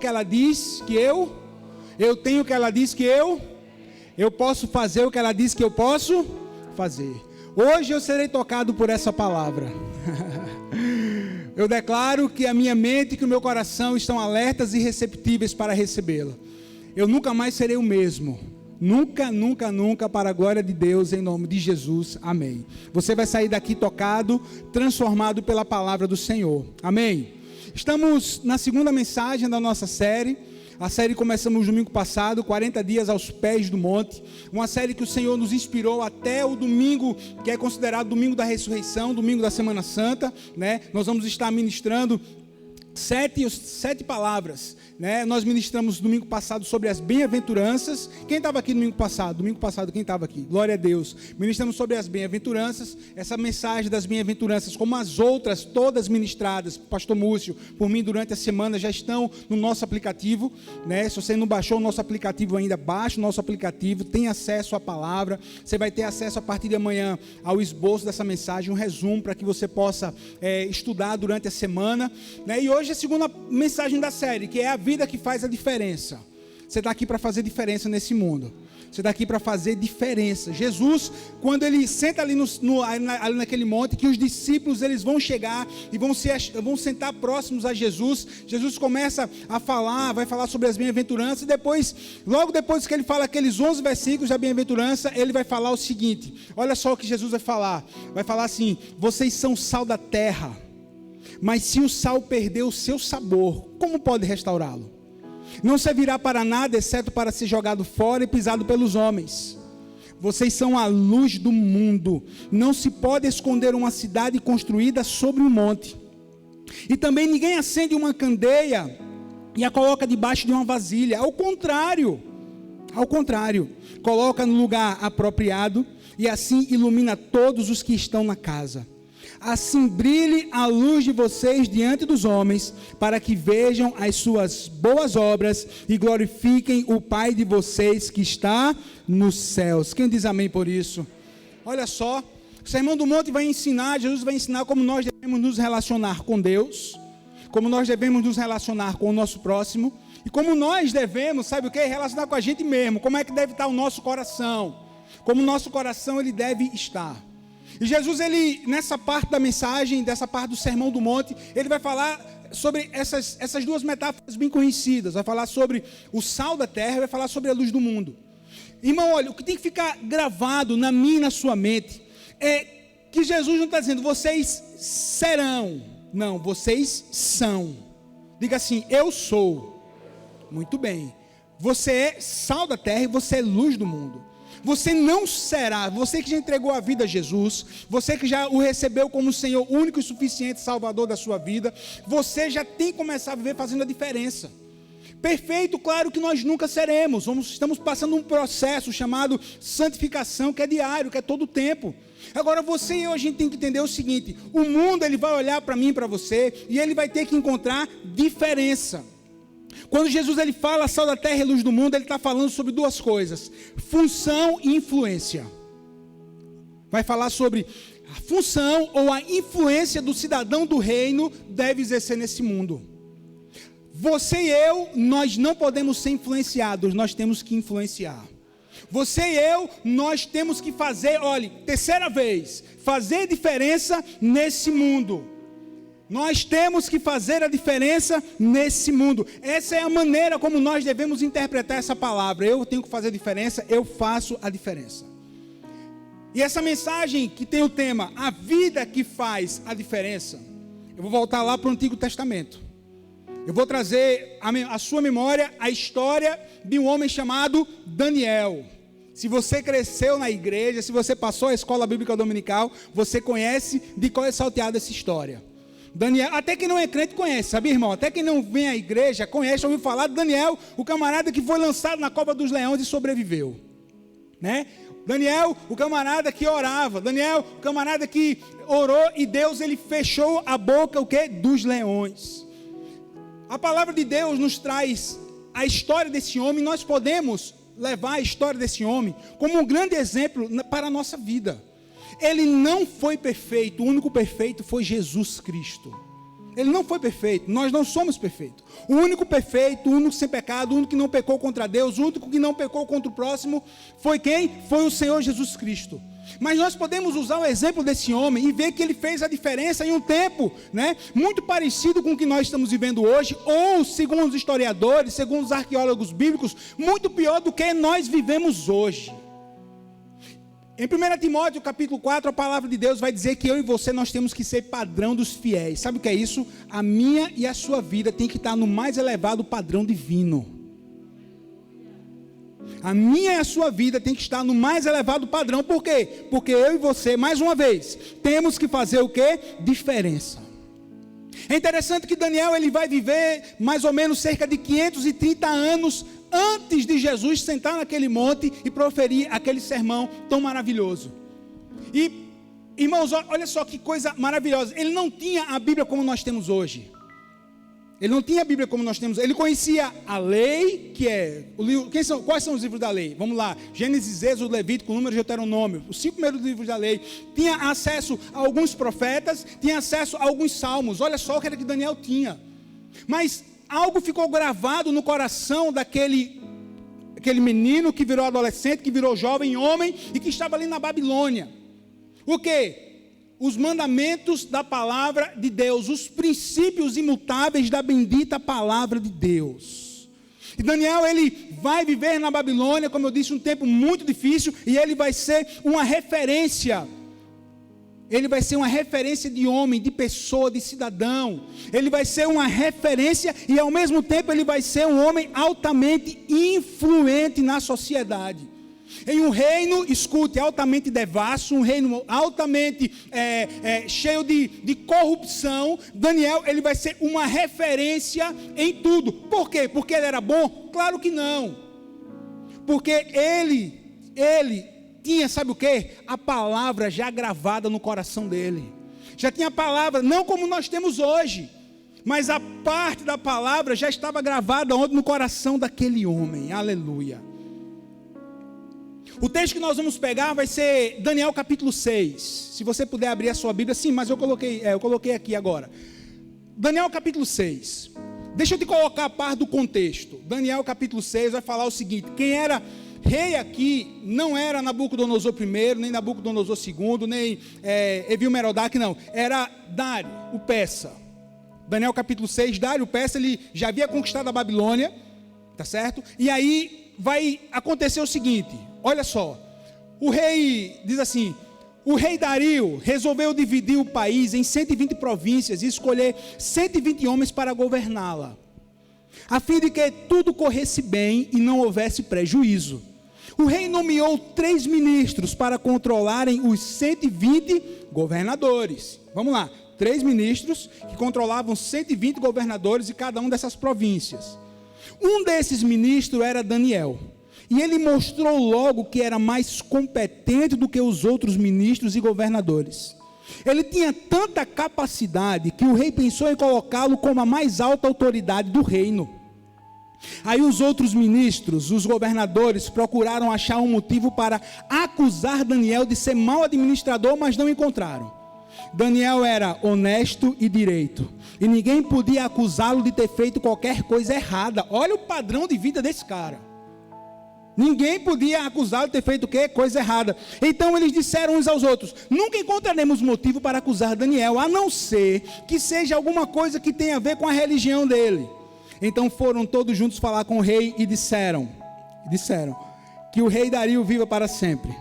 que ela diz que eu tenho o que ela diz que eu posso fazer o que ela diz que eu posso fazer. Hoje eu serei tocado por essa palavra. Eu declaro que a minha mente e que o meu coração estão alertas e receptíveis para recebê-la. Eu nunca mais serei o mesmo. Nunca, nunca, nunca, para a glória de Deus, em nome de Jesus, amém. Você vai sair daqui tocado, transformado pela palavra do Senhor, amém. Estamos na segunda mensagem da nossa série. A série começamos domingo passado, 40 dias aos pés do monte. Uma série que o Senhor nos inspirou até o domingo, que é considerado domingo da ressurreição, domingo da Semana Santa, né? Nós vamos estar ministrando sete palavras, né? Nós ministramos domingo passado sobre as bem-aventuranças. Quem estava aqui domingo passado? Domingo passado quem estava aqui? Glória a Deus. Ministramos sobre as bem-aventuranças. Essa mensagem das bem-aventuranças, como as outras, todas ministradas por pastor Múcio, por mim durante a semana, já estão no nosso aplicativo, né? Se você não baixou o nosso aplicativo ainda, baixe o nosso aplicativo, tem acesso à palavra. Você vai ter acesso a partir de amanhã ao esboço dessa mensagem, um resumo para que você possa estudar durante a semana, né? E hoje a segunda mensagem da série, que é a vida que faz a diferença. Você está aqui para fazer diferença nesse mundo. Você está aqui para fazer diferença. Jesus, quando ele senta ali, ali naquele monte, que os discípulos eles vão chegar e vão sentar próximos a Jesus. Jesus começa a falar, vai falar sobre as bem-aventuranças. E depois, logo depois que ele fala aqueles 11 versículos da bem-aventurança, ele vai falar o seguinte. Olha só o que Jesus vai falar. Vai falar assim: vocês são sal da terra. Mas se o sal perder o seu sabor, como pode restaurá-lo? Não servirá para nada, exceto para ser jogado fora e pisado pelos homens. Vocês são a luz do mundo. Não se pode esconder uma cidade construída sobre um monte. E também ninguém acende uma candeia e a coloca debaixo de uma vasilha. Ao contrário, coloca no lugar apropriado e assim ilumina todos os que estão na casa. Assim brilhe a luz de vocês diante dos homens, para que vejam as suas boas obras e glorifiquem o Pai de vocês que está nos céus. Quem diz amém por isso? Olha só, o Sermão do Monte vai ensinar, Jesus vai ensinar como nós devemos nos relacionar com Deus, como nós devemos nos relacionar com o nosso próximo, e como nós devemos, sabe o que? Relacionar com a gente mesmo, como é que deve estar o nosso coração, como o nosso coração ele deve estar. E Jesus, ele, nessa parte da mensagem, dessa parte do Sermão do Monte, ele vai falar sobre essas duas metáforas bem conhecidas. Vai falar sobre o sal da terra e vai falar sobre a luz do mundo. Irmão, olha, o que tem que ficar gravado na minha e na sua mente é que Jesus não está dizendo, vocês serão. Não, vocês são. Diga assim, eu sou. Muito bem. Você é sal da terra e você é luz do mundo. Você não será, você que já entregou a vida a Jesus, você que já o recebeu como Senhor único e suficiente Salvador da sua vida, você já tem que começar a viver fazendo a diferença. Perfeito, claro que nós nunca seremos, estamos passando um processo chamado santificação, que é diário, que é todo o tempo. Agora você e eu, a gente tem que entender o seguinte, o mundo ele vai olhar para mim e para você, e ele vai ter que encontrar diferença. Quando Jesus ele fala sal da terra e luz do mundo, ele está falando sobre duas coisas, função e influência. Vai falar sobre a função ou a influência do cidadão do reino deve exercer nesse mundo. Você e eu, nós não podemos ser influenciados, nós temos que influenciar. Você e eu, nós temos que fazer, olha, terceira vez, fazer diferença nesse mundo. Nós temos que fazer a diferença nesse mundo. Essa é a maneira como nós devemos interpretar essa palavra. Eu tenho que fazer a diferença, eu faço a diferença. E essa mensagem que tem o tema, a vida que faz a diferença. Eu vou voltar lá para o Antigo Testamento. Eu vou trazer à sua memória a história de um homem chamado Daniel. Se você cresceu na igreja, se você passou a escola bíblica dominical, você conhece de qual é salteada essa história. Daniel, até quem não é crente conhece, sabe, irmão? Até quem não vem à igreja conhece, ouviu falar de Daniel, o camarada que foi lançado na cova dos leões e sobreviveu, né? Daniel, o camarada que orava, Daniel, o camarada que orou e Deus ele fechou a boca, o quê? Dos leões. A palavra de Deus nos traz a história desse homem, nós podemos levar a história desse homem como um grande exemplo para a nossa vida. Ele não foi perfeito, o único perfeito foi Jesus Cristo. Ele não foi perfeito, nós não somos perfeitos. O único perfeito, o único sem pecado, o único que não pecou contra Deus, o único que não pecou contra o próximo, foi quem? Foi o Senhor Jesus Cristo. Mas nós podemos usar o exemplo desse homem e ver que ele fez a diferença em um tempo, né, muito parecido com o que nós estamos vivendo hoje, ou, segundo os historiadores, segundo os arqueólogos bíblicos, muito pior do que nós vivemos hoje. Em 1 Timóteo capítulo 4, a palavra de Deus vai dizer que eu e você, nós temos que ser padrão dos fiéis. Sabe o que é isso? A minha e a sua vida tem que estar no mais elevado padrão divino. A minha e a sua vida tem que estar no mais elevado padrão. Por quê? Porque eu e você, mais uma vez, temos que fazer o quê? Diferença. É interessante que Daniel, ele vai viver mais ou menos cerca de 530 anos antes de Jesus sentar naquele monte e proferir aquele sermão tão maravilhoso. E, irmãos, olha só que coisa maravilhosa. Ele não tinha a Bíblia como nós temos hoje. Ele não tinha a Bíblia como nós temos. Ele conhecia a lei, que é o livro. Quais são os livros da lei? Vamos lá: Gênesis, Êxodo, Levítico, Número, Deuteronômio. Os 5 primeiros livros da lei. Tinha acesso a alguns profetas, tinha acesso a alguns salmos. Olha só o que era que Daniel tinha. Mas algo ficou gravado no coração daquele menino que virou adolescente, que virou jovem homem e que estava ali na Babilônia. O quê? Os mandamentos da palavra de Deus, os princípios imutáveis da bendita palavra de Deus. E Daniel, ele vai viver na Babilônia, como eu disse, um tempo muito difícil, e ele vai ser uma referência. Ele vai ser uma referência de homem, de pessoa, de cidadão. Ele vai ser uma referência e ao mesmo tempo ele vai ser um homem altamente influente na sociedade. Em um reino, escute, altamente devasso, um reino altamente cheio de corrupção, Daniel, ele vai ser uma referência em tudo. Por quê? Porque ele era bom? Claro que não. Porque ele tinha, sabe o quê? A palavra já gravada no coração dele. Já tinha a palavra, não como nós temos hoje, mas a parte da palavra já estava gravada onde? No coração daquele homem. Aleluia. O texto que nós vamos pegar vai ser Daniel capítulo 6. Se você puder abrir a sua Bíblia. Sim, mas eu coloquei aqui agora. Daniel capítulo 6. Deixa eu te colocar a par do contexto. Daniel capítulo 6 vai falar o seguinte: quem era rei aqui não era Nabucodonosor I, nem Nabucodonosor II, nem Evil-Merodach, não. Era Dário, o persa. Daniel capítulo 6, Dário, o persa, ele já havia conquistado a Babilônia, tá certo? E aí vai acontecer o seguinte, olha só. O rei, diz assim, o rei Dario resolveu dividir o país em 120 províncias e escolher 120 homens para governá-la, a fim de que tudo corresse bem e não houvesse prejuízo. O rei nomeou 3 ministros para controlarem os 120 governadores. Vamos lá, 3 ministros que controlavam 120 governadores de cada uma dessas províncias. Um desses ministros era Daniel. E ele mostrou logo que era mais competente do que os outros ministros e governadores. Ele tinha tanta capacidade que o rei pensou em colocá-lo como a mais alta autoridade do reino. Aí os outros ministros, os governadores, procuraram achar um motivo para acusar Daniel de ser mau administrador, mas não encontraram. Daniel era honesto e direito, e ninguém podia acusá-lo de ter feito qualquer coisa errada. Olha o padrão de vida desse cara. Ninguém podia acusá-lo de ter feito o quê? Coisa errada. Então eles disseram uns aos outros: nunca encontraremos motivo para acusar Daniel, a não ser que seja alguma coisa que tenha a ver com a religião dele. Então foram todos juntos falar com o rei e disseram que o rei Dario viva para sempre.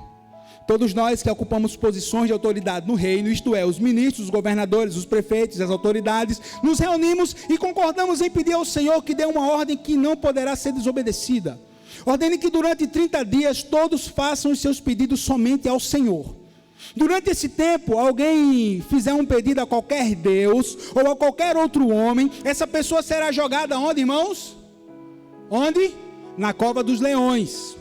Todos nós que ocupamos posições de autoridade no reino, isto é, os ministros, os governadores, os prefeitos, as autoridades, nos reunimos e concordamos em pedir ao Senhor que dê uma ordem que não poderá ser desobedecida. Ordene que durante 30 dias todos façam os seus pedidos somente ao Senhor. Durante esse tempo, alguém fizer um pedido a qualquer Deus ou a qualquer outro homem, essa pessoa será jogada onde, irmãos? Onde? Na cova dos leões.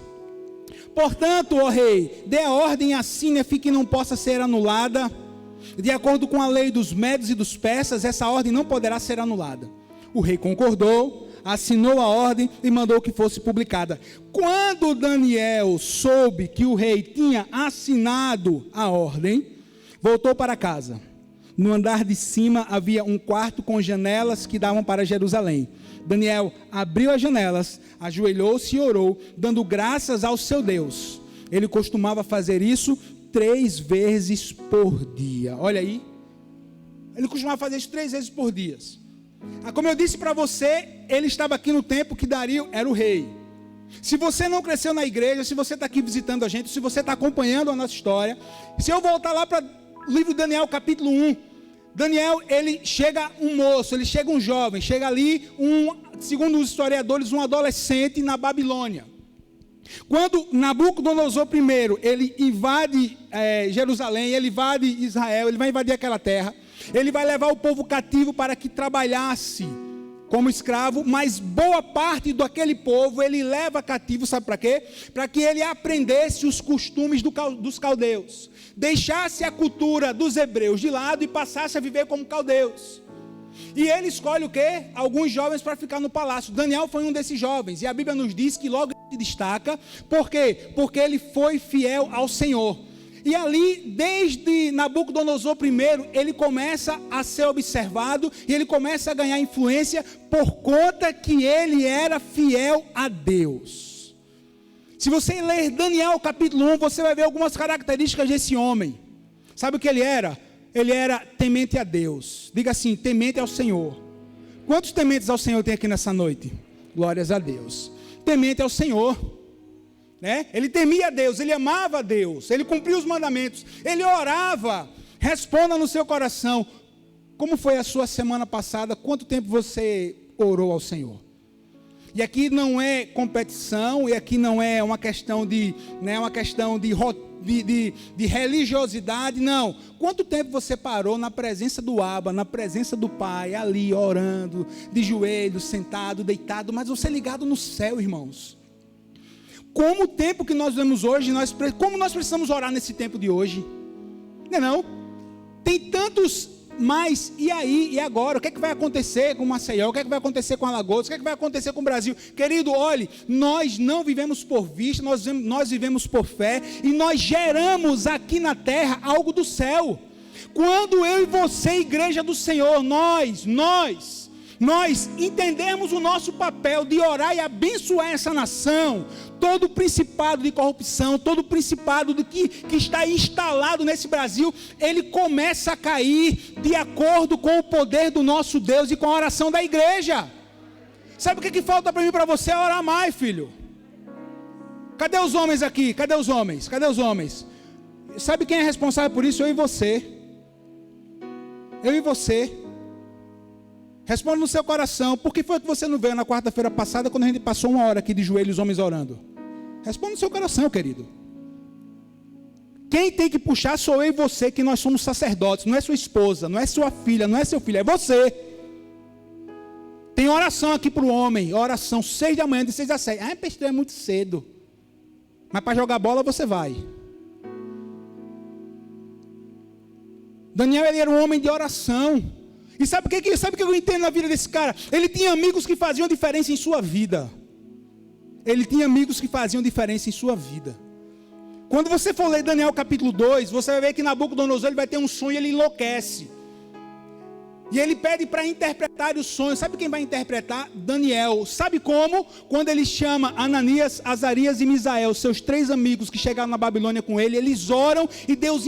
Portanto, ó rei, dê a ordem assim, a fim que não possa ser anulada. De acordo com a lei dos medos e dos persas, essa ordem não poderá ser anulada. O rei concordou, assinou a ordem e mandou que fosse publicada. Quando Daniel soube que o rei tinha assinado a ordem, voltou para casa. No andar de cima havia um quarto com janelas que davam para Jerusalém. Daniel abriu as janelas, ajoelhou-se e orou, dando graças ao seu Deus. Ele costumava fazer isso 3 vezes por dia. Olha aí. Ele costumava fazer isso 3 vezes por dia. Como eu disse para você, ele estava aqui no tempo que Dario era o rei. Se você não cresceu na igreja, se você está aqui visitando a gente, se você está acompanhando a nossa história, se eu voltar lá para o livro de Daniel, capítulo 1, Daniel, ele chega um moço, ele chega um jovem, chega ali, segundo os historiadores, um adolescente na Babilônia. Quando Nabucodonosor I, ele invade Jerusalém, ele invade Israel, ele vai invadir aquela terra, ele vai levar o povo cativo para que trabalhasse como escravo, mas boa parte daquele povo ele leva cativo, sabe para quê? Para que ele aprendesse os costumes dos caldeus, deixasse a cultura dos hebreus de lado e passasse a viver como caldeus. E ele escolhe o quê? Alguns jovens para ficar no palácio. Daniel foi um desses jovens, e a Bíblia nos diz que logo ele se destaca. Por quê? Porque ele foi fiel ao Senhor. E ali, desde Nabucodonosor I, ele começa a ser observado e ele começa a ganhar influência por conta que ele era fiel a Deus. Se você ler Daniel capítulo 1, você vai ver algumas características desse homem. Sabe o que ele era? Ele era temente a Deus. Diga assim, temente ao Senhor. Quantos tementes ao Senhor tem aqui nessa noite? Glórias a Deus. Temente ao Senhor. Ele temia a Deus, ele amava a Deus, ele cumpria os mandamentos, ele orava. Responda no seu coração, como foi a sua semana passada? Quanto tempo você orou ao Senhor? E aqui não é competição, e aqui não é uma questão de religiosidade, não. Quanto tempo você parou na presença do Abba, na presença do Pai, ali orando, de joelhos, sentado, deitado, mas você ligado no céu, irmãos? Como o tempo que nós vemos hoje, como nós precisamos orar nesse tempo de hoje? Não? Tem tantos, mas e aí, e agora? O que é que vai acontecer com Maceió? O que é que vai acontecer com Alagoas? O que é que vai acontecer com o Brasil? Querido, olhe, nós não vivemos por vista, nós vivemos por fé, e nós geramos aqui na terra algo do céu. Quando eu e você, igreja do Senhor, nós entendemos o nosso papel de orar e abençoar essa nação, todo o principado de corrupção, todo o principado que está instalado nesse Brasil, ele começa a cair de acordo com o poder do nosso Deus e com a oração da igreja. Sabe o que falta para mim e para você? É orar mais, filho. Cadê os homens aqui? Cadê os homens? Cadê os homens? Sabe quem é responsável por isso? Eu e você. Eu e você. Responda no seu coração, por que foi que você não veio na quarta-feira passada, quando a gente passou 1 hora aqui de joelhos, homens orando? Responda no seu coração, querido. Quem tem que puxar sou eu e você, que nós somos sacerdotes, não é sua esposa, não é sua filha, não é seu filho, é você. Tem oração aqui para o homem, oração 6 da manhã, de 6 a 7. Ah, pastor, é muito cedo. Mas para jogar bola você vai. Daniel, ele era um homem de oração. E sabe o que eu entendo na vida desse cara? Ele tinha amigos que faziam diferença em sua vida. Ele tinha amigos que faziam diferença em sua vida. Quando você for ler Daniel capítulo 2, você vai ver que Nabucodonosor ele vai ter um sonho e ele enlouquece. E ele pede para interpretar o sonho. Sabe quem vai interpretar? Daniel. Sabe como? Quando ele chama Ananias, Azarias e Misael, seus 3 amigos que chegaram na Babilônia com ele, eles oram e Deus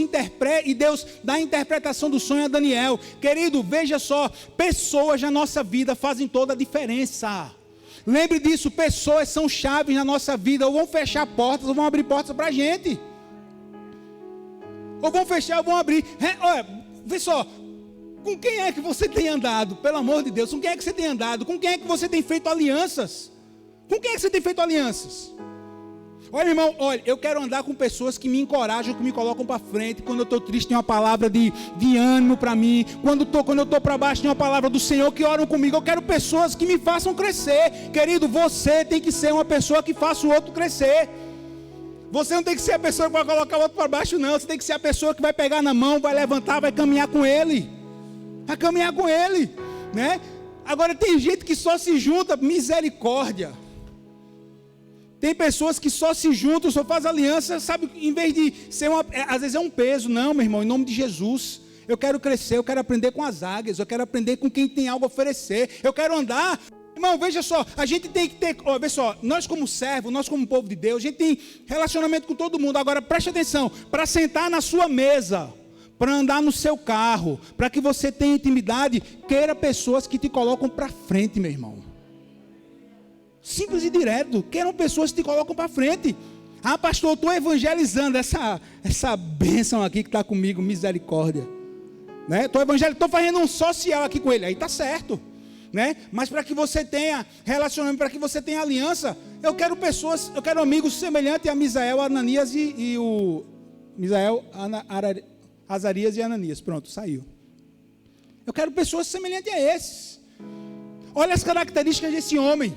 dá a interpretação do sonho a Daniel. Querido, veja só, pessoas na nossa vida fazem toda a diferença. Lembre disso, pessoas são chaves na nossa vida, ou vão fechar portas, ou vão abrir portas para a gente. Ou vão fechar, ou vão abrir. Olha, vê só. Com quem é que você tem andado? Pelo amor de Deus, com quem é que você tem andado? Com quem é que você tem feito alianças? Com quem é que você tem feito alianças? Olha, irmão, eu quero andar com pessoas que me encorajam, que me colocam para frente. Quando eu estou triste, tem uma palavra de ânimo para mim. Quando eu estou para baixo, tem uma palavra do Senhor que oram comigo. Eu quero pessoas que me façam crescer. Querido, você tem que ser uma pessoa que faça o outro crescer. Você não tem que ser a pessoa que vai colocar o outro para baixo, não. Você tem que ser a pessoa que vai pegar na mão, vai levantar, vai caminhar com ele. Vai caminhar com ele, né? Agora tem gente que só se junta, misericórdia. Tem pessoas que só se juntam, só fazem aliança, sabe, em vez de ser às vezes é um peso. Não, meu irmão, em nome de Jesus. eu quero crescer, eu quero aprender com as águias, eu quero aprender com quem tem algo a oferecer, eu quero andar. Irmão, veja só, a gente tem que ter, veja só, nós como servos, nós como povo de Deus, a gente tem relacionamento com todo mundo. Agora preste atenção, para sentar na sua mesa, para andar no seu carro, para que você tenha intimidade, queira pessoas que te colocam para frente, meu irmão. Simples e direto, queiram pessoas que te colocam para frente. Ah, pastor, eu estou evangelizando essa bênção aqui que está comigo, misericórdia. Estou fazendo um social aqui com ele, aí está certo. Mas para que você tenha relacionamento, para que você tenha aliança, eu quero amigos semelhantes a Misael, Ananias e o Misael, Azarias e Ananias. Pronto, saiu. Eu quero pessoas semelhantes a esses. Olha as características desse homem.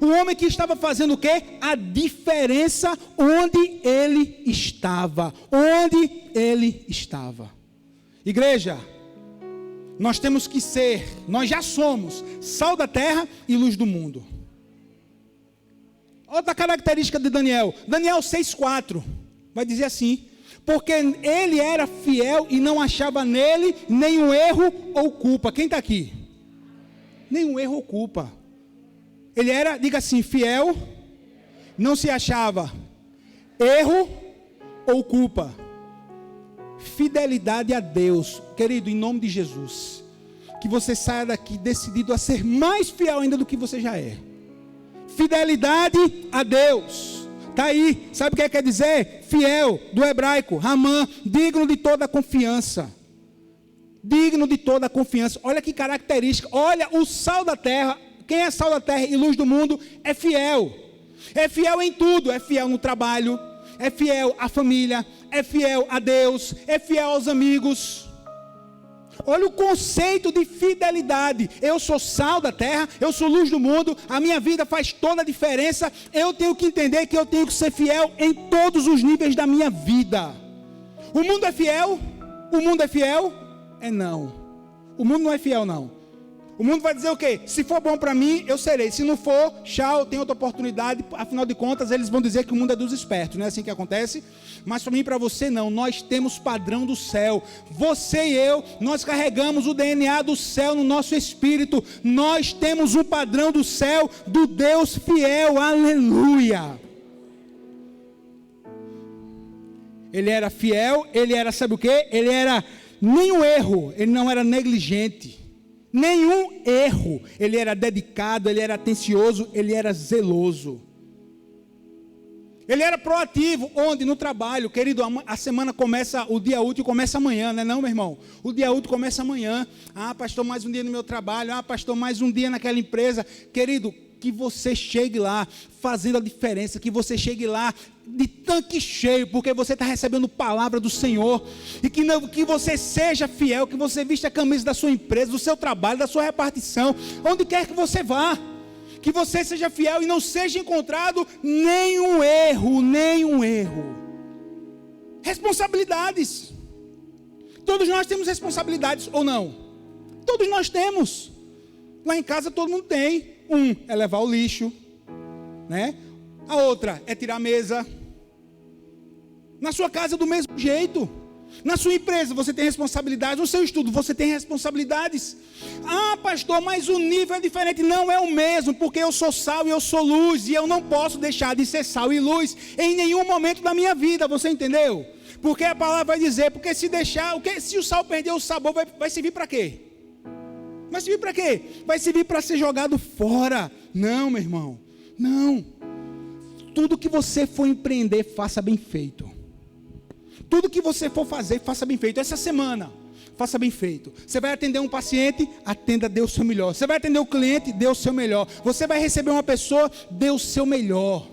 Um homem que estava fazendo o quê? A diferença onde ele estava. Onde ele estava. Igreja, nós temos que ser, nós já somos sal da terra e luz do mundo. Outra característica de Daniel. Daniel 6,4 vai dizer assim: porque ele era fiel e não achava nele nenhum erro ou culpa. Quem está aqui? Nenhum erro ou culpa. Ele era, diga assim, fiel, não se achava erro ou culpa. Fidelidade a Deus. Querido, em nome de Jesus, que você saia daqui decidido a ser mais fiel ainda do que você já é. Fidelidade a Deus. Está aí, sabe o que quer dizer? Fiel, do hebraico, Ramã, digno de toda a confiança. Digno de toda a confiança. Olha que característica, olha o sal da terra. Quem é sal da terra e luz do mundo é fiel. É fiel em tudo. É fiel no trabalho, é fiel à família, é fiel a Deus, é fiel aos amigos. Olha o conceito de fidelidade. Eu sou sal da terra, eu sou luz do mundo, a minha vida faz toda a diferença. Eu tenho que entender que eu tenho que ser fiel em todos os níveis da minha vida. O mundo é fiel? O mundo é fiel? É não. O mundo não é fiel, não. O mundo vai dizer o quê? Se for bom para mim, eu serei. Se não for, tchau, tem outra oportunidade. Afinal de contas, eles vão dizer que o mundo é dos espertos. Não é assim que acontece? Mas para mim e para você não. Nós temos padrão do céu. Você e eu, nós carregamos o DNA do céu no nosso espírito. Nós temos um padrão do céu, do Deus fiel. Aleluia. Ele era fiel, ele era, sabe o quê? Ele era nenhum erro, ele não era negligente. Nenhum erro, ele era dedicado, ele era atencioso, ele era zeloso. Ele era proativo, onde? No trabalho, querido, a semana começa, o dia útil começa amanhã, não é não, meu irmão? O dia útil começa amanhã. Ah, pastor, mais um dia no meu trabalho. Ah, pastor, mais um dia naquela empresa. Querido, que você chegue lá fazendo a diferença, que você chegue lá de tanque cheio, porque você está recebendo palavra do Senhor, e que você seja fiel, que você vista a camisa da sua empresa, do seu trabalho, da sua repartição, onde quer que você vá, que você seja fiel e não seja encontrado nenhum erro. Responsabilidades, todos nós temos responsabilidades ou não? Todos nós temos. Lá em casa todo mundo tem. Um é levar o lixo, a outra é tirar a mesa. Na sua casa do mesmo jeito. Na sua empresa você tem responsabilidades. No seu estudo você tem responsabilidades. Ah, pastor, mas o nível é diferente. Não é o mesmo, porque eu sou sal e eu sou luz, e eu não posso deixar de ser sal e luz em nenhum momento da minha vida. Você entendeu? Porque a palavra vai dizer, porque se o sal perder o sabor, vai servir para quê? Vai servir para quê? Vai servir para ser jogado fora. Não, meu irmão, não. Tudo que você for empreender, faça bem feito. Tudo que você for fazer, faça bem feito. Essa semana, faça bem feito. Você vai atender um paciente, atenda, dê o seu melhor. Você vai atender um cliente, dê o seu melhor. Você vai receber uma pessoa, dê o seu melhor.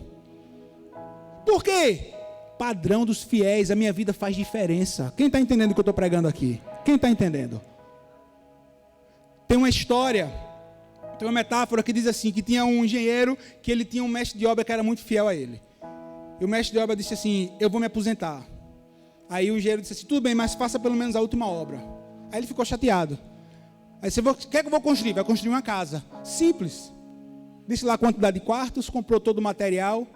Por quê? Padrão dos fiéis, a minha vida faz diferença. Quem está entendendo o que eu estou pregando aqui? Quem está entendendo? Tem uma história, tem uma metáfora que diz assim, que tinha um engenheiro, que ele tinha um mestre de obra que era muito fiel a ele. E o mestre de obra disse assim, eu vou me aposentar. Aí o engenheiro disse assim, tudo bem, mas faça pelo menos a última obra. Aí ele ficou chateado. Aí você quer que eu vou construir? Vai construir uma casa. Simples. Disse lá a quantidade de quartos, comprou todo o material.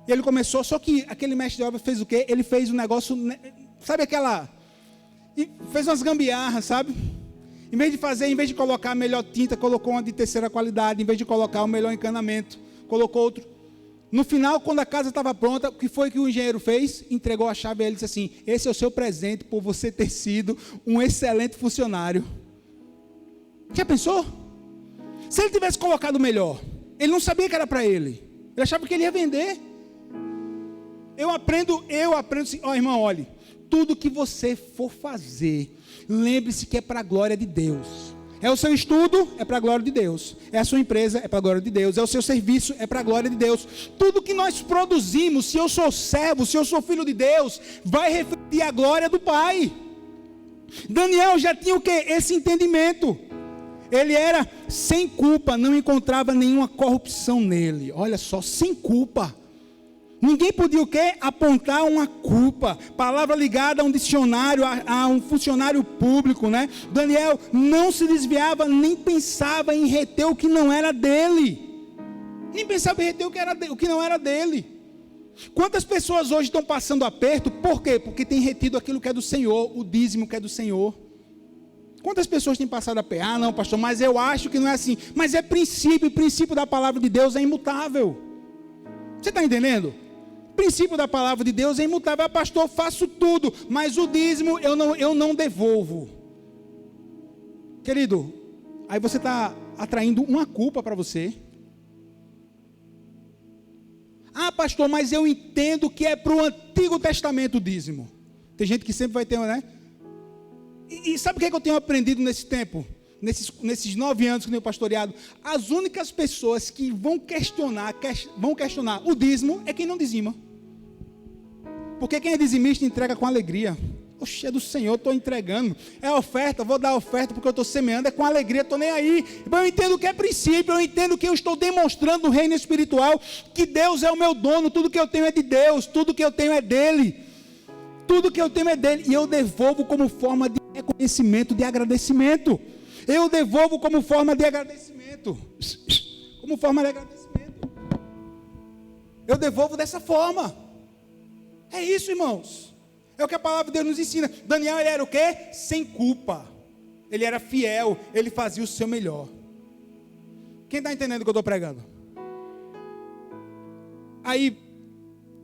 E ele começou, só que aquele mestre de obra fez o quê? Ele fez um negócio, sabe aquela... e fez umas gambiarras, sabe? Em vez de colocar a melhor tinta, colocou uma de terceira qualidade. Em vez de colocar o melhor encanamento, colocou outro. No final, quando a casa estava pronta, o que foi que o engenheiro fez? Entregou a chave a ele e disse assim: esse é o seu presente por você ter sido um excelente funcionário. Já pensou? Se ele tivesse colocado o melhor, ele não sabia que era para ele. Ele achava que ele ia vender. Eu aprendo assim, irmão, olhe, tudo que você for fazer, lembre-se que é para a glória de Deus. É o seu estudo, é para a glória de Deus. É a sua empresa, é para a glória de Deus. É o seu serviço, é para a glória de Deus. Tudo que nós produzimos, se eu sou servo, se eu sou filho de Deus, vai refletir a glória do Pai. Daniel já tinha o quê? Esse entendimento. Ele era sem culpa, não encontrava nenhuma corrupção nele. Olha só, sem culpa. Ninguém podia o quê? Apontar uma culpa. Palavra ligada a um dicionário, a um funcionário público, né? Daniel não se desviava, nem pensava em reter o que não era dele. Nem pensava em reter o que não era dele. Quantas pessoas hoje estão passando aperto? Por quê? Porque tem retido aquilo que é do Senhor, o dízimo que é do Senhor. Quantas pessoas têm passado aperto? Ah, não, pastor, mas eu acho que não é assim. Mas é princípio, o princípio da palavra de Deus é imutável. Você está entendendo? O princípio da palavra de Deus é imutável. Pastor, faço tudo, mas o dízimo eu não devolvo. Querido, aí você está atraindo uma culpa para você. Ah, pastor, mas eu entendo que é para o Antigo Testamento o dízimo. Tem gente que sempre vai ter, né? E sabe o que eu tenho aprendido nesse tempo? Nesses 9 anos que eu tenho pastoreado? As únicas pessoas que vão questionar o dízimo é quem não dizima. Porque quem é dizimista entrega com alegria. Oxe, é do Senhor, estou entregando. É oferta, vou dar oferta porque eu estou semeando, é com alegria, estou nem aí. Eu entendo que é princípio, eu entendo que eu estou demonstrando no reino espiritual, que Deus é o meu dono, tudo que eu tenho é de Deus, tudo que eu tenho é dele. Tudo que eu tenho é dele, e eu devolvo como forma de reconhecimento, de agradecimento. Eu devolvo como forma de agradecimento. Como forma de agradecimento. Eu devolvo dessa forma. É isso, irmãos. É o que a palavra de Deus nos ensina. Daniel, ele era o quê? Sem culpa. Ele era fiel, ele fazia o seu melhor. Quem está entendendo o que eu estou pregando? Aí,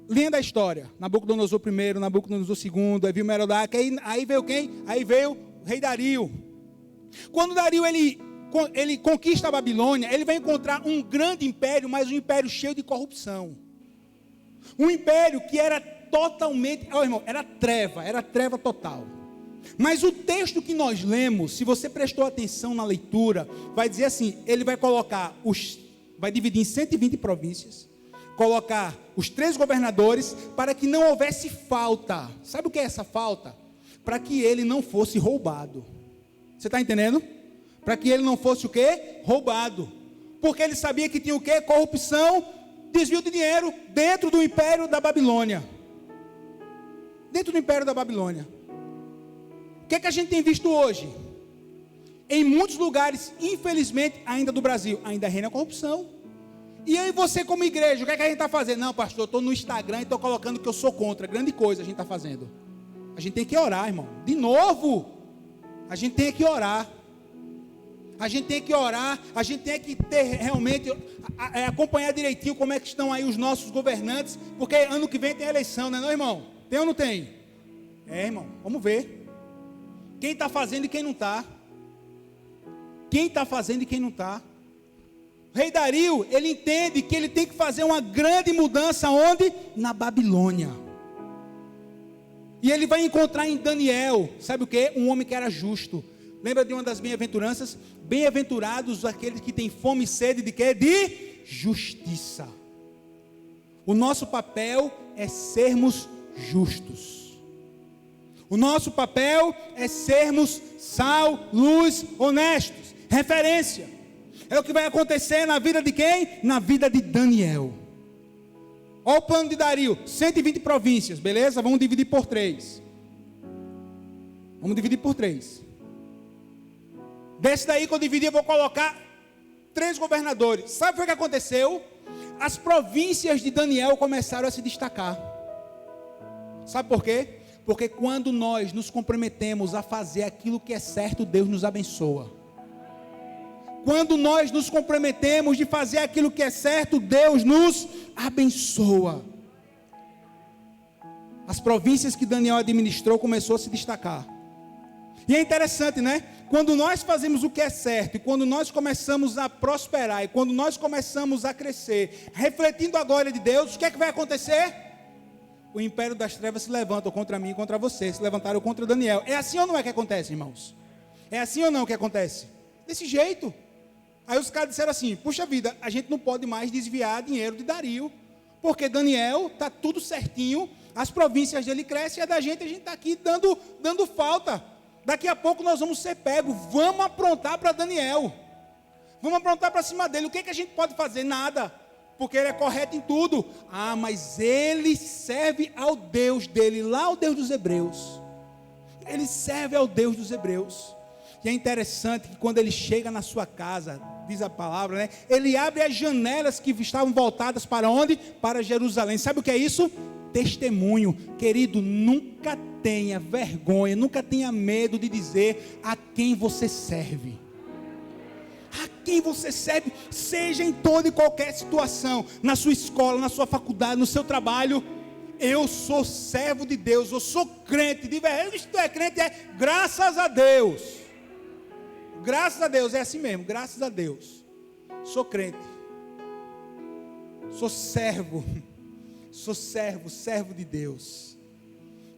lendo a história, Nabucodonosor I, Nabucodonosor II, aí viu Merodach, aí veio quem? Aí veio o rei Dario. Quando Dario ele conquista a Babilônia, ele vai encontrar um grande império, mas um império cheio de corrupção. Um império que era totalmente, irmão, era treva total. Mas o texto que nós lemos, se você prestou atenção na leitura, vai dizer assim, ele vai colocar vai dividir em 120 províncias, colocar os 3 governadores, para que não houvesse falta. Sabe o que é essa falta? Para que ele não fosse roubado. Você está entendendo? Para que ele não fosse o quê? Roubado. Porque ele sabia que tinha o quê? Corrupção, desvio de dinheiro, dentro do império da Babilônia. Dentro do império da Babilônia. O que é que a gente tem visto hoje? Em muitos lugares, infelizmente, ainda do Brasil, ainda reina a corrupção. E aí você como igreja, o que é que a gente está fazendo? Não, pastor, eu estou no Instagram e estou colocando que eu sou contra. Grande coisa a gente está fazendo. A gente tem que orar, irmão. De novo. A gente tem que orar. A gente tem que orar. A gente tem que ter realmente, acompanhar direitinho como é que estão aí os nossos governantes. Porque ano que vem tem eleição, não é não, irmão? Tem ou não tem? É, irmão, vamos ver. Quem está fazendo e quem não está. Quem está fazendo e quem não está. O rei Dario, ele entende que ele tem que fazer uma grande mudança, onde? Na Babilônia. E ele vai encontrar em Daniel, sabe o que? Um homem que era justo. Lembra de uma das bem-aventuranças? Bem-aventurados aqueles que têm fome e sede de quê? De justiça. O nosso papel é sermos justos. O nosso papel é sermos sal, luz, honestos. Referência. É o que vai acontecer na vida de quem? Na vida de Daniel. Olha o plano de Dario, 120 províncias, beleza? Vamos dividir por 3. Vamos dividir por 3. Desse daí que eu dividi, eu vou colocar 3 governadores. Sabe o que aconteceu? As províncias de Daniel começaram a se destacar. Sabe por quê? Porque quando nós nos comprometemos a fazer aquilo que é certo, Deus nos abençoa. Quando nós nos comprometemos de fazer aquilo que é certo, Deus nos abençoa. As províncias que Daniel administrou começou a se destacar. E é interessante, né? Quando nós fazemos o que é certo, e quando nós começamos a prosperar, e quando nós começamos a crescer, refletindo a glória de Deus, o que é que vai acontecer? O império das trevas se levanta contra mim e contra você, se levantaram contra Daniel. É assim ou não é que acontece, irmãos? É assim ou não que acontece? Desse jeito. Aí os caras disseram assim, puxa vida, a gente não pode mais desviar dinheiro de Dario, porque Daniel está tudo certinho, as províncias dele crescem, e a da gente, a gente está aqui dando falta. Daqui a pouco nós vamos ser pegos, vamos aprontar para Daniel, vamos aprontar para cima dele. O que a gente pode fazer? Nada, porque ele é correto em tudo. Ah, mas ele serve ao Deus dele, lá ao Deus dos Hebreus. Ele serve ao Deus dos Hebreus. E é interessante que quando ele chega na sua casa, diz a palavra, né? Ele abre as janelas que estavam voltadas para onde? Para Jerusalém. Sabe o que é isso? Testemunho. Querido, nunca tenha vergonha, nunca tenha medo de dizer a quem você serve. A quem você serve, seja em toda e qualquer situação, na sua escola, na sua faculdade, no seu trabalho. Eu sou servo de Deus, eu sou crente, de verdade. Se tu é crente, é graças a Deus. Graças a Deus, é assim mesmo, graças a Deus. Sou crente. Sou servo. Sou servo de Deus.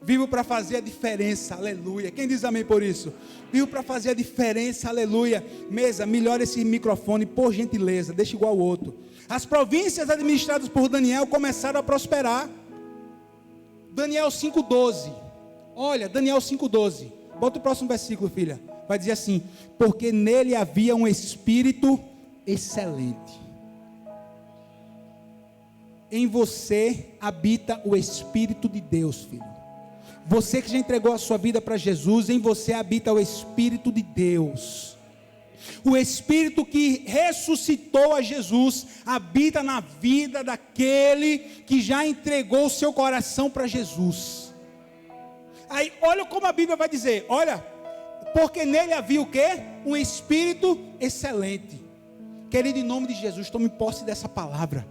Vivo para fazer a diferença, aleluia. Quem diz amém por isso? Vivo para fazer a diferença, aleluia. Mesa, melhora esse microfone, por gentileza, deixa igual ao outro. As províncias administradas por Daniel começaram a prosperar. Daniel 5,12. Olha, Daniel 5,12. Bota o próximo versículo, filha. Vai dizer assim: porque nele havia um espírito excelente. Em você habita o Espírito de Deus, filho. Você que já entregou a sua vida para Jesus, em você habita o Espírito de Deus. O Espírito que ressuscitou a Jesus habita na vida daquele que já entregou o seu coração para Jesus. Aí, olha como a Bíblia vai dizer, olha, porque nele havia o quê? Um Espírito excelente. Querido, em nome de Jesus, tome posse dessa palavra.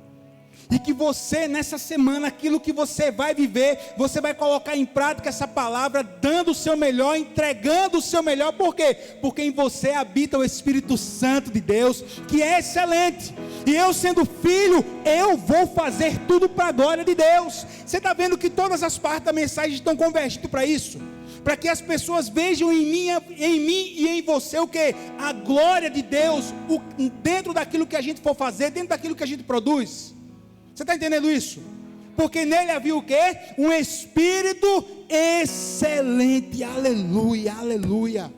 E que você, nessa semana, aquilo que você vai viver, você vai colocar em prática essa palavra, dando o seu melhor, entregando o seu melhor. Por quê? Porque em você habita o Espírito Santo de Deus, que é excelente. E eu, sendo filho, eu vou fazer tudo para a glória de Deus. Você está vendo que todas as partes da mensagem estão convergindo para isso? Para que as pessoas vejam em mim e em você o que? A glória de Deus, dentro daquilo que a gente for fazer, dentro daquilo que a gente produz. Você está entendendo isso? Porque nele havia o quê? Um Espírito excelente, aleluia, aleluia.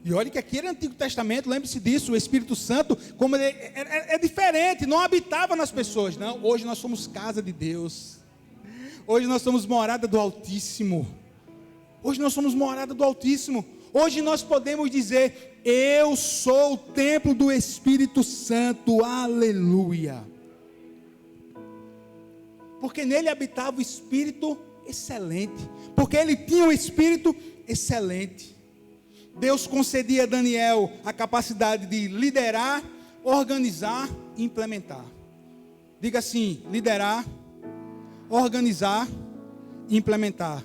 E olha que aqui era Antigo Testamento, lembre-se disso, o Espírito Santo, como ele é diferente, não habitava nas pessoas, não. Hoje nós somos casa de Deus, hoje nós somos morada do Altíssimo, hoje nós somos morada do Altíssimo, hoje nós podemos dizer, eu sou o templo do Espírito Santo, aleluia. Porque nele habitava o Espírito excelente, porque ele tinha um Espírito excelente. Deus concedia a Daniel a capacidade de liderar, organizar e implementar. Diga assim: liderar, organizar e implementar.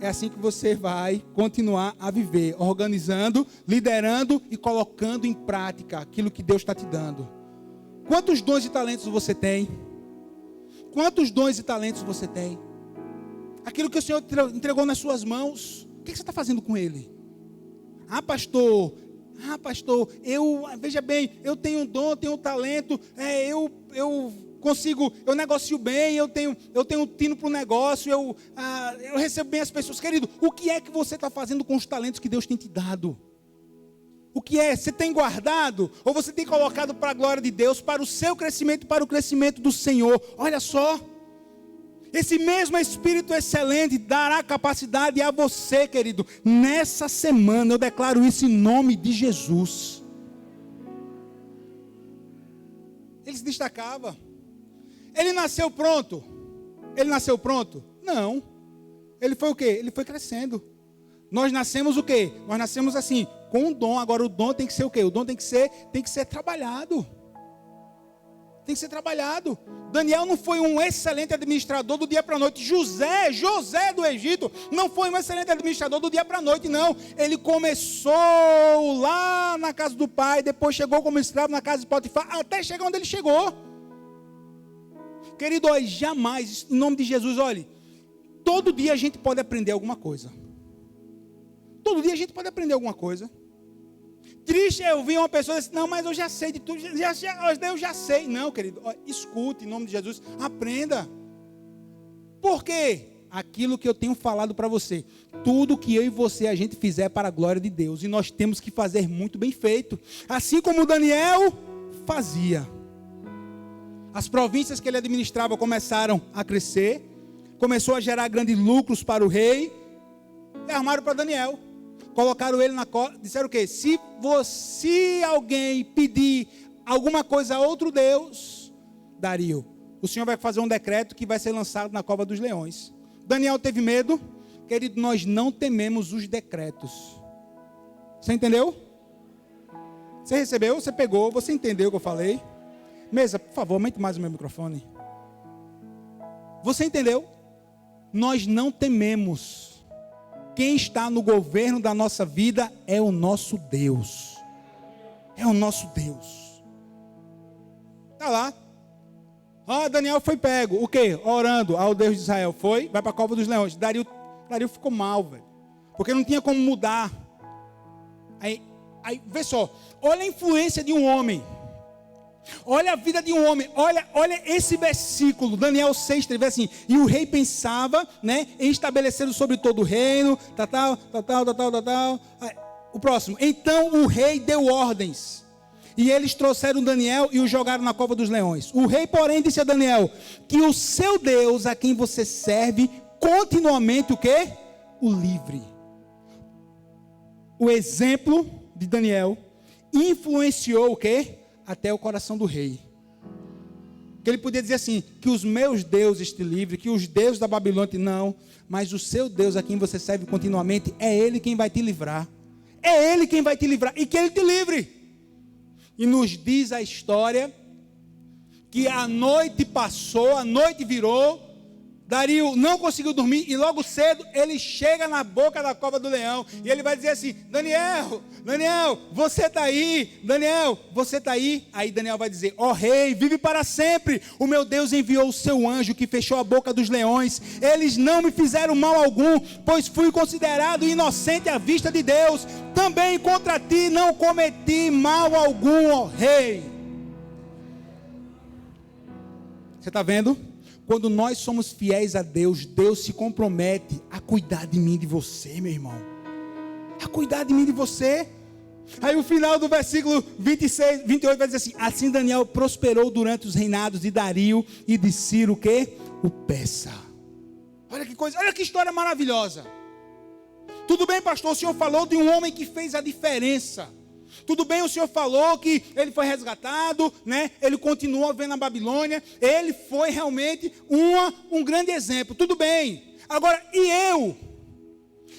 É assim que você vai continuar a viver, organizando, liderando e colocando em prática aquilo que Deus está te dando. Quantos dons e talentos você tem? Quantos dons e talentos você tem? Aquilo que o Senhor entregou nas suas mãos, o que você está fazendo com ele? Pastor, veja bem, eu tenho um dom, tenho um talento, eu consigo, eu negocio bem, eu tenho um tino para o negócio, eu recebo bem as pessoas. Querido, o que é que você está fazendo com os talentos que Deus tem te dado? O que é? Você tem guardado? Ou você tem colocado para a glória de Deus, para o seu crescimento, para o crescimento do Senhor? Olha só, esse mesmo Espírito excelente dará capacidade a você, querido. Nessa semana eu declaro isso em nome de Jesus. Ele se destacava. Ele nasceu pronto? Ele nasceu pronto? Não. ele foi o quê? Ele foi crescendo. Nós nascemos o quê? Nós nascemos assim, com um dom. Agora o dom tem que ser o quê? O dom tem que ser trabalhado. Tem que ser trabalhado. Daniel não foi um excelente administrador do dia para a noite. José do Egito, não foi um excelente administrador do dia para a noite, não. Ele começou lá na casa do pai, depois chegou como escravo na casa de Potifar, até chegar onde ele chegou. Querido, olha, jamais, em nome de Jesus, olhe, todo dia a gente pode aprender alguma coisa. Todo dia a gente pode aprender alguma coisa. Triste é ouvir uma pessoa dizer, não, mas eu já sei de tudo, eu já sei. Não, querido, escute em nome de Jesus, aprenda. Por quê? Aquilo que eu tenho falado para você, tudo que eu e você a gente fizer para a glória de Deus, e nós temos que fazer muito bem feito, assim como Daniel fazia. As províncias que ele administrava começaram a crescer, começou a gerar grandes lucros para o rei, e armaram para Daniel. Colocaram ele na cova, disseram o quê? Se alguém pedir alguma coisa a outro Deus, Dario, o Senhor vai fazer um decreto que vai ser lançado na cova dos leões. Daniel teve medo. Querido, nós não tememos os decretos. Você entendeu? Você recebeu, você pegou, você entendeu o que eu falei? Mesa, por favor, aumente mais o meu microfone. Você entendeu? Nós não tememos. Quem está no governo da nossa vida é o nosso Deus. É o nosso Deus. Está lá. Daniel foi pego. O quê? Orando ao Deus de Israel. Foi, vai para a cova dos leões. Dario ficou mal, velho. Porque não tinha como mudar. Aí, vê só. Olha a influência de um homem. Olha a vida de um homem, olha esse versículo, Daniel 6, assim, e o rei pensava, né, em estabelecer sobre todo o reino, tal. O próximo, então o rei deu ordens, e eles trouxeram Daniel e o jogaram na cova dos leões. O rei, porém, disse a Daniel, que o seu Deus, a quem você serve, continuamente o quê? O livre. O exemplo de Daniel influenciou o quê? Até o coração do rei. Que ele podia dizer assim, que os meus deuses te livrem, que os deuses da Babilônia não, mas o seu Deus a quem você serve continuamente, é Ele quem vai te livrar. É Ele quem vai te livrar, e que Ele te livre. E nos diz a história, que a noite passou, a noite virou, Dario não conseguiu dormir, e logo cedo ele chega na boca da cova do leão, e ele vai dizer assim, Daniel, você está aí, Daniel, você está aí. Aí Daniel vai dizer, ó rei, vive para sempre, o meu Deus enviou o seu anjo, que fechou a boca dos leões, eles não me fizeram mal algum, pois fui considerado inocente à vista de Deus, também contra ti não cometi mal algum, ó rei. Você está vendo? Quando nós somos fiéis a Deus, Deus se compromete a cuidar de mim e de você, meu irmão. A cuidar de mim e de você. Aí o final do versículo 26, 28 vai dizer assim, assim Daniel prosperou durante os reinados de Dario e de Ciro, o quê? O Persa. Olha que coisa, olha que história maravilhosa. Tudo bem, pastor, o senhor falou de um homem que fez a diferença. Tudo bem, o Senhor falou que ele foi resgatado, né? Ele continuou vendo a Babilônia, ele foi realmente um grande exemplo, tudo bem. Agora, e eu?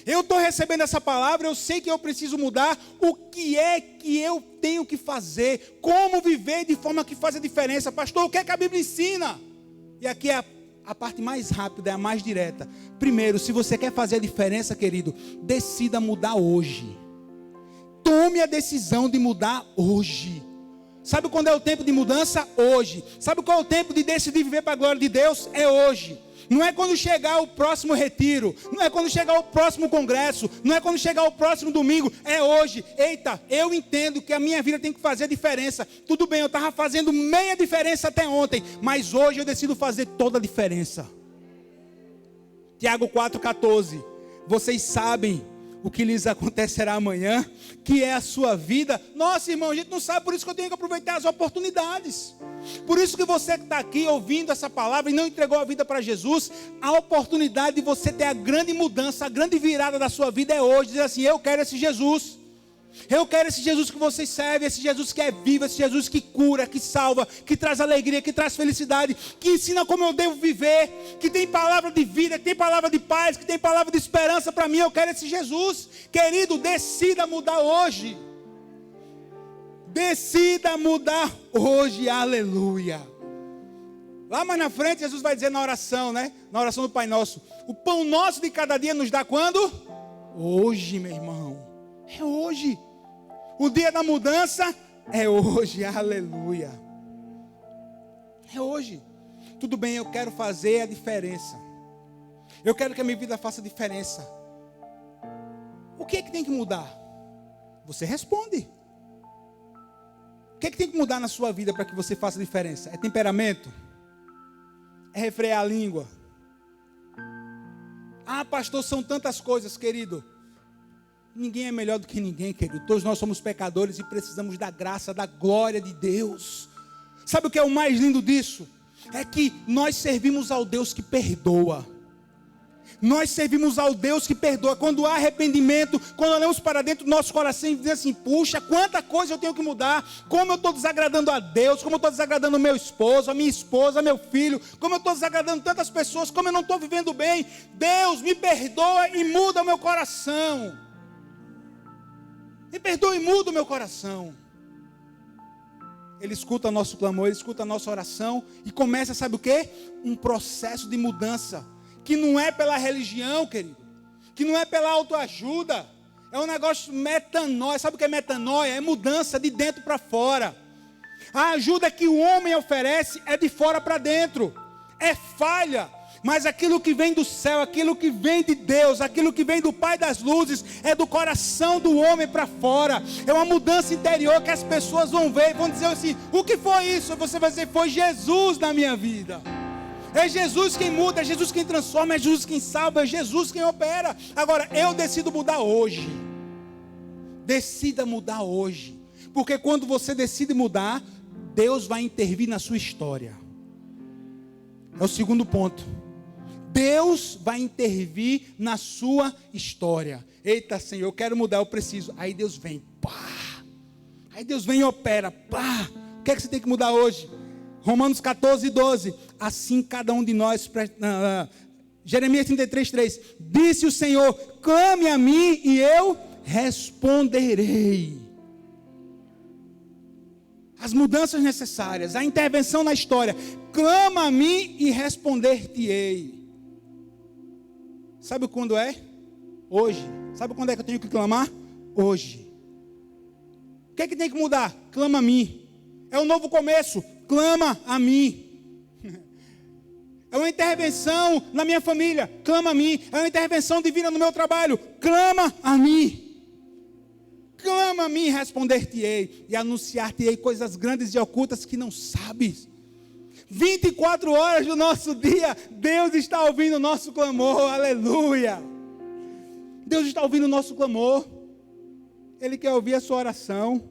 Eu estou recebendo essa palavra, eu sei que eu preciso mudar, o que é que eu tenho que fazer? Como viver de forma que faz a diferença? Pastor, o que é que a Bíblia ensina? E aqui é a parte mais rápida, é a mais direta. Primeiro, se você quer fazer a diferença, querido, decida mudar hoje. Tome a decisão de mudar hoje. Sabe quando é o tempo de mudança? Hoje. Sabe qual é o tempo de decidir viver para a glória de Deus? É hoje. Não é quando chegar o próximo retiro, não é quando chegar o próximo congresso, não é quando chegar o próximo domingo, é hoje. Eita, eu entendo que a minha vida tem que fazer a diferença. Tudo bem, eu estava fazendo meia diferença até ontem, mas hoje eu decido fazer toda a diferença. Tiago 4,14. Vocês sabem o que lhes acontecerá amanhã, que é a sua vida. Nossa, irmão, a gente não sabe, por isso que eu tenho que aproveitar as oportunidades. Por isso que você que está aqui ouvindo essa palavra e não entregou a vida para Jesus, a oportunidade de você ter a grande mudança, a grande virada da sua vida é hoje, dizer assim, eu quero esse Jesus. Eu quero esse Jesus que vocês servem, esse Jesus que é vivo, esse Jesus que cura, que salva, que traz alegria, que traz felicidade, que ensina como eu devo viver, que tem palavra de vida, que tem palavra de paz, que tem palavra de esperança para mim. Eu quero esse Jesus. Querido, decida mudar hoje. Decida mudar hoje, aleluia. Lá mais na frente, Jesus vai dizer na oração, né? Na oração do Pai Nosso: o pão nosso de cada dia nos dá quando? Hoje, meu irmão. É hoje. O dia da mudança é hoje, aleluia. É hoje. Tudo bem, eu quero fazer a diferença. Eu quero que a minha vida faça diferença. O que é que tem que mudar? Você responde. O que é que tem que mudar na sua vida para que você faça diferença? É temperamento? É refrear a língua? Ah, pastor, são tantas coisas, querido. Ninguém é melhor do que ninguém, querido. Todos nós somos pecadores e precisamos da graça, da glória de Deus. Sabe o que é o mais lindo disso? É que nós servimos ao Deus que perdoa. Nós servimos ao Deus que perdoa. Quando há arrependimento, quando olhamos para dentro do nosso coração e dizemos assim: puxa, quanta coisa eu tenho que mudar. Como eu estou desagradando a Deus, como eu estou desagradando o meu esposo, a minha esposa, meu filho, como eu estou desagradando tantas pessoas, como eu não estou vivendo bem. Deus me perdoa e muda o meu coração. Me perdoa e muda o meu coração. Ele escuta nosso clamor, ele escuta a nossa oração e começa, sabe o quê? Um processo de mudança, que não é pela religião, querido, que não é pela autoajuda, é um negócio metanoia. Sabe o que é metanoia? É mudança de dentro para fora. A ajuda que o homem oferece é de fora para dentro, é falha. Mas aquilo que vem do céu, aquilo que vem de Deus, aquilo que vem do Pai das luzes, é do coração do homem para fora. É uma mudança interior que as pessoas vão ver e vão dizer assim: o que foi isso? Você vai dizer: foi Jesus na minha vida. É Jesus quem muda, é Jesus quem transforma, é Jesus quem salva, é Jesus quem opera. Agora, eu decido mudar hoje. Decida mudar hoje. Porque quando você decide mudar, Deus vai intervir na sua história. É o segundo ponto. Deus vai intervir na sua história. Eita, Senhor, eu quero mudar, eu preciso. Aí Deus vem, pá. Aí Deus vem e opera, pá. O que é que você tem que mudar hoje? Romanos 14, 12. Assim cada um de nós... Jeremias 33, 3. Disse o Senhor: clame a mim e eu responderei. As mudanças necessárias, a intervenção na história. Clama a mim e responder-te-ei. Sabe quando é? Hoje. Sabe quando é que eu tenho que clamar? Hoje. O que é que tem que mudar? Clama a mim. É um novo começo. Clama a mim. É uma intervenção na minha família. Clama a mim. É uma intervenção divina no meu trabalho. Clama a mim. Clama a mim e responder-te-ei. E anunciar-te-ei coisas grandes e ocultas que não sabes. 24 horas do nosso dia, Deus está ouvindo o nosso clamor, aleluia. Deus está ouvindo o nosso clamor. Ele quer ouvir a sua oração.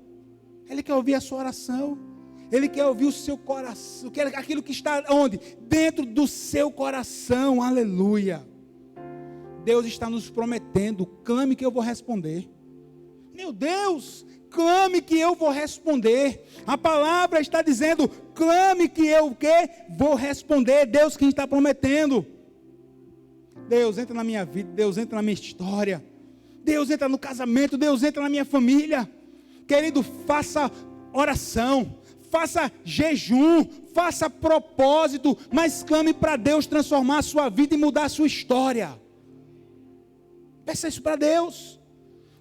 Ele quer ouvir a sua oração. Ele quer ouvir o seu coração, aquilo que está onde? Dentro do seu coração, aleluia. Deus está nos prometendo: clame que eu vou responder. Meu Deus, clame que eu vou responder. A palavra está dizendo: clame que eu vou responder. Deus quem está prometendo. Deus entra na minha vida, Deus entra na minha história, Deus entra no casamento, Deus entra na minha família. Querido, faça oração, faça jejum, faça propósito, mas clame para Deus transformar a sua vida e mudar a sua história. Peça isso para Deus.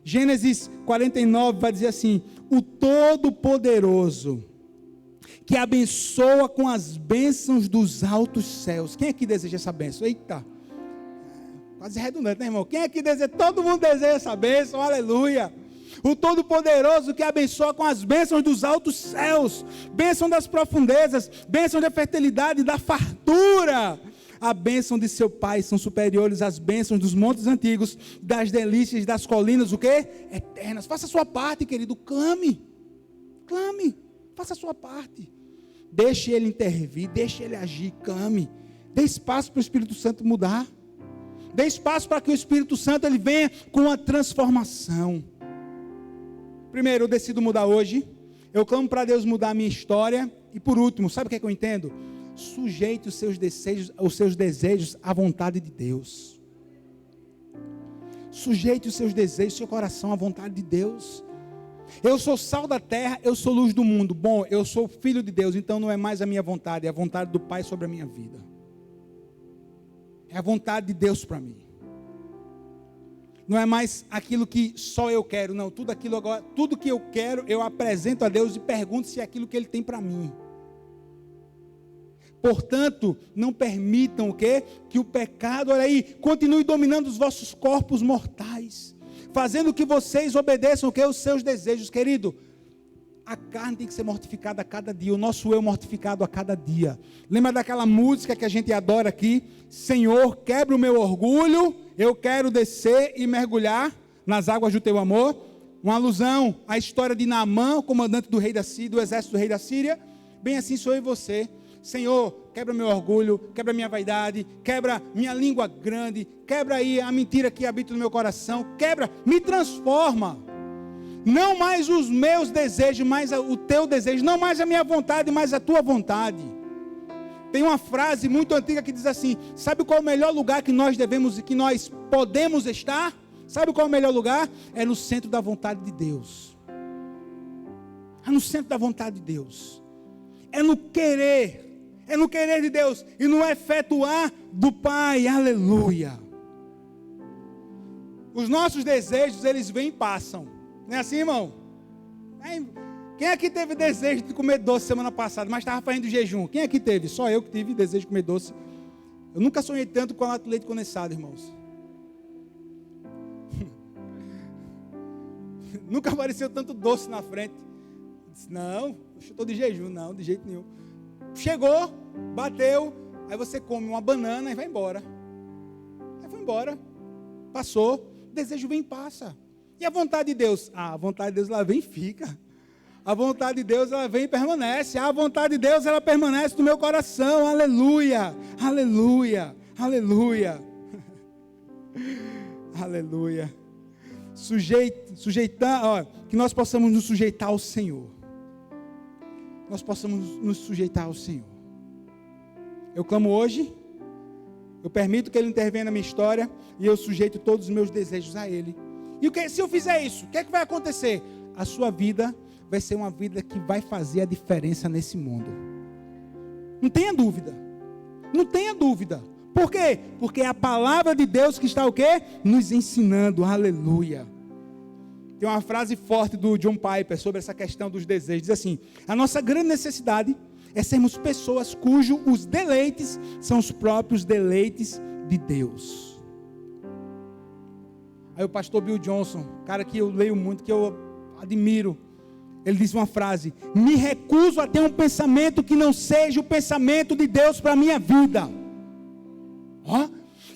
Gênesis 49 vai dizer assim: o Todo-Poderoso, que abençoa com as bênçãos dos altos céus. Quem aqui deseja essa bênção? Eita, quase redundante, né, irmão? Quem aqui deseja? Todo mundo deseja essa bênção, aleluia. O Todo-Poderoso que abençoa com as bênçãos dos altos céus, bênção das profundezas, bênção da fertilidade, da fartura. A bênção de seu Pai são superiores às bênçãos dos montes antigos, das delícias das colinas, o quê? Eternas. Faça a sua parte, querido, clame, faça a sua parte. Deixe Ele intervir, deixe Ele agir, clame. Dê espaço para o Espírito Santo mudar. Dê espaço para que o Espírito Santo ele venha com a transformação. Primeiro, eu decido mudar hoje. Eu clamo para Deus mudar a minha história. E por último, sabe o que é que eu entendo? Sujeite os seus desejos à vontade de Deus. Sujeite os seus desejos, seu coração à vontade de Deus. Eu sou sal da terra, eu sou luz do mundo. Bom, eu sou filho de Deus, então não é mais a minha vontade, é a vontade do Pai sobre a minha vida. É a vontade de Deus para mim. Não é mais aquilo que só eu quero, não. Tudo que eu quero, eu apresento a Deus e pergunto se é aquilo que Ele tem para mim. Portanto, não permitam o quê? Que o pecado, olha aí, continue dominando os vossos corpos mortais, fazendo que vocês obedeçam o quê? Os seus desejos, querido. A carne tem que ser mortificada a cada dia, o nosso eu mortificado a cada dia. Lembra daquela música que a gente adora aqui? Senhor, quebra o meu orgulho, eu quero descer e mergulhar nas águas do teu amor. Uma alusão à história de Naamã, o comandante do exército do rei da Síria. Bem assim sou eu e você. Senhor, quebra meu orgulho, quebra minha vaidade, quebra minha língua grande, quebra aí a mentira que habita no meu coração, quebra, me transforma. Não mais os meus desejos, mais o teu desejo, não mais a minha vontade, mas a tua vontade. Tem uma frase muito antiga que diz assim: sabe qual é o melhor lugar que nós devemos e que nós podemos estar? Sabe qual é o melhor lugar? É no centro da vontade de Deus. É no centro da vontade de Deus. É no querer de Deus e no efetuar do Pai, aleluia. Os nossos desejos, eles vêm e passam, não é assim, irmão? Quem aqui teve desejo de comer doce semana passada, mas estava fazendo jejum? Quem aqui teve? Só eu que tive desejo de comer doce. Eu nunca sonhei tanto com leite condensado, irmãos. Nunca apareceu tanto doce na frente. Eu disse, não, eu estou de jejum, não, de jeito nenhum. Chegou, bateu, aí você come uma banana e vai embora. Aí foi embora, passou, o desejo vem e passa. E a vontade de Deus? A vontade de Deus ela vem e fica. A vontade de Deus ela vem e permanece. A vontade de Deus ela permanece no meu coração, aleluia, aleluia, aleluia. Aleluia. Sujeitar, que nós possamos nos sujeitar ao Senhor. Nós possamos nos sujeitar ao Senhor. Eu clamo hoje, eu permito que Ele intervenha na minha história e eu sujeito todos os meus desejos a Ele. E se eu fizer isso, o que é que vai acontecer? A sua vida vai ser uma vida que vai fazer a diferença nesse mundo. Não tenha dúvida. Não tenha dúvida. Por quê? Porque é a palavra de Deus que está o quê? Nos ensinando, aleluia. Tem uma frase forte do John Piper sobre essa questão dos desejos. Diz assim: a nossa grande necessidade é sermos pessoas cujos deleites são os próprios deleites de Deus. Aí o pastor Bill Johnson, cara que eu leio muito, que eu admiro, ele diz uma frase: me recuso a ter um pensamento que não seja o pensamento de Deus para a minha vida.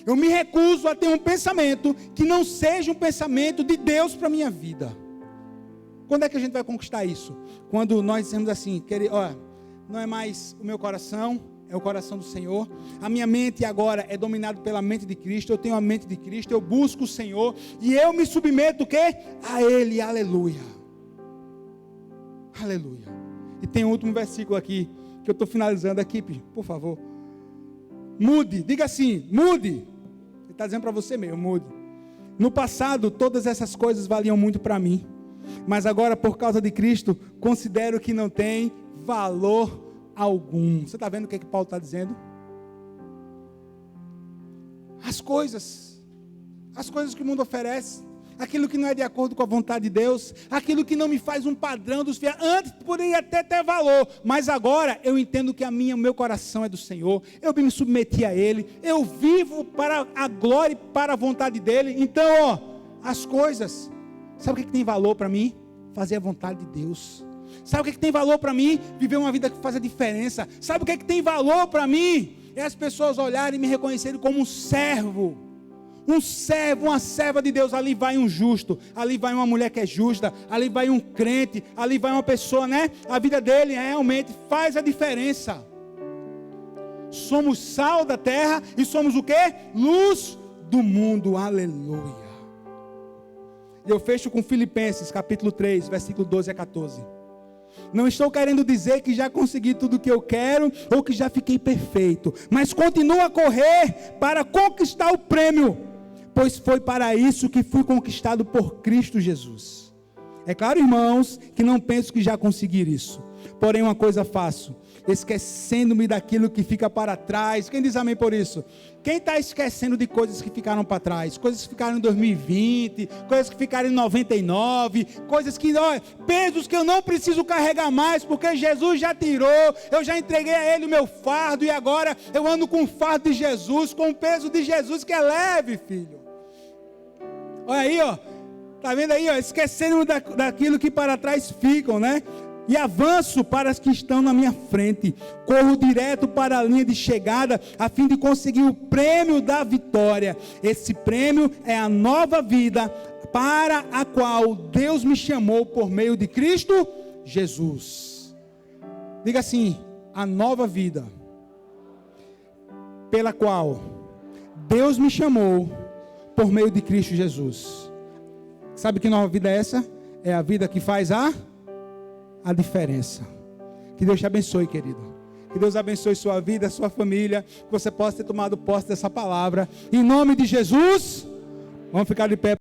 Eu me recuso a ter um pensamento que não seja um pensamento de Deus para a minha vida. Quando é que a gente vai conquistar isso? Quando nós dizemos assim, não é mais o meu coração, é o coração do Senhor. A minha mente agora é dominada pela mente de Cristo. Eu tenho a mente de Cristo, eu busco o Senhor e eu me submeto o quê? A Ele, aleluia. Aleluia. E tem um último versículo aqui, que eu estou finalizando aqui, por favor. Mude, diga assim, mude. Ele está dizendo para você mesmo, mude. No passado, todas essas coisas valiam muito para mim, mas agora, por causa de Cristo, considero que não tem valor algum. Você está vendo o que Paulo está dizendo? As coisas que o mundo oferece, aquilo que não é de acordo com a vontade de Deus, aquilo que não me faz um padrão dos fiéis. Antes poderia até ter valor, mas agora eu entendo que o meu coração é do Senhor, eu me submeti a Ele, eu vivo para a glória e para a vontade dEle. Então, as coisas, sabe o que tem valor para mim? Fazer a vontade de Deus. Sabe o que tem valor para mim? Viver uma vida que faz a diferença. Sabe o que tem valor para mim? É as pessoas olharem e me reconhecerem como um servo, uma serva de Deus. Ali vai um justo, ali vai uma mulher que é justa, ali vai um crente, ali vai uma pessoa, né? A vida dele realmente faz a diferença. Somos sal da terra e somos o quê? Luz do mundo, aleluia. E eu fecho com Filipenses, capítulo 3, versículo 12 a 14. Não estou querendo dizer que já consegui tudo o que eu quero, ou que já fiquei perfeito, mas continuo a correr para conquistar o prêmio, pois foi para isso que fui conquistado por Cristo Jesus. É claro, irmãos, que não penso que já consegui isso. Porém, uma coisa faço, esquecendo-me daquilo que fica para trás. Quem diz amém por isso? Quem está esquecendo de coisas que ficaram para trás? Coisas que ficaram em 2020, coisas que ficaram em 99, coisas que, pesos que eu não preciso carregar mais, porque Jesus já tirou, eu já entreguei a Ele o meu fardo, e agora eu ando com o fardo de Jesus, com o peso de Jesus que é leve, filho. Olha aí, está vendo aí, esquecendo daquilo que para trás ficam, né? E avanço para as que estão na minha frente, corro direto para a linha de chegada, a fim de conseguir o prêmio da vitória. Esse prêmio é a nova vida, para a qual Deus me chamou por meio de Cristo Jesus. Diga assim: a nova vida, pela qual Deus me chamou por meio de Cristo Jesus. Sabe que nova vida é essa? É a vida que faz a diferença. Que Deus te abençoe, querido. Que Deus abençoe sua vida, sua família. Que você possa ter tomado posse dessa palavra. Em nome de Jesus, vamos ficar de pé.